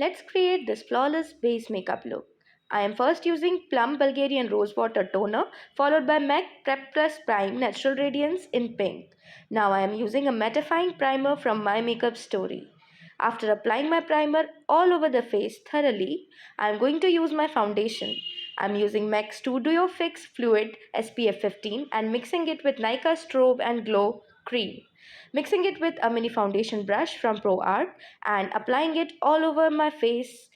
Let's create this flawless base makeup look. I am first using Plum Bulgarian Rose Water Toner followed by MAC Prep+Prime Natural Radiance in pink. Now I am using a mattifying primer from My Makeup Story. After applying my primer all over the face thoroughly, I am going to use my foundation. I am using M.A.C Studio Fix Fluid SPF 15 and mixing it with Nykaa Strobe and Glow Cream. Mixing it with a mini foundation brush from PROARTE and applying it all over my face,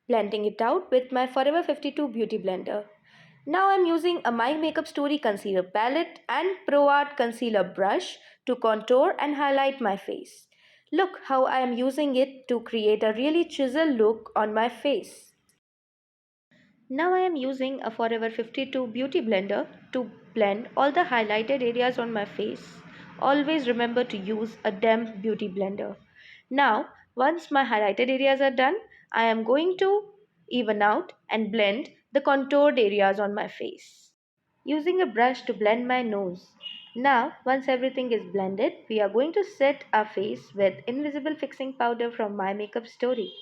blending it out with my Forever 52 Beauty Blender. Now I'm using a My Makeup Story concealer palette and ProArt concealer brush to contour and highlight my face. Look how I am using it to create a really chiseled look on my face. Now I am using a Forever 52 Beauty Blender to blend all the highlighted areas on my face. Always remember to use a damp beauty blender. Now, once my highlighted areas are done, I am going to even out and blend the contoured areas on my face. Using a brush to blend my nose. Now, once everything is blended, we are going to set our face with Invisible Fixing Powder from My Makeup Story.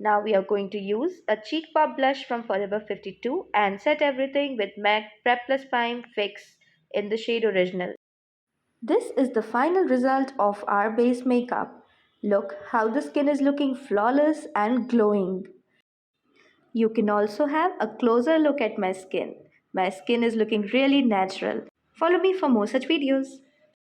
Now we are going to use a cheek pop blush from Forever 52 and set everything with MAC Prep+Prime+Fix in the shade Original. This is the final result of our base makeup. Look how the skin is looking flawless and glowing. You can also have a closer look at my skin. My skin is looking really natural. Follow me for more such videos.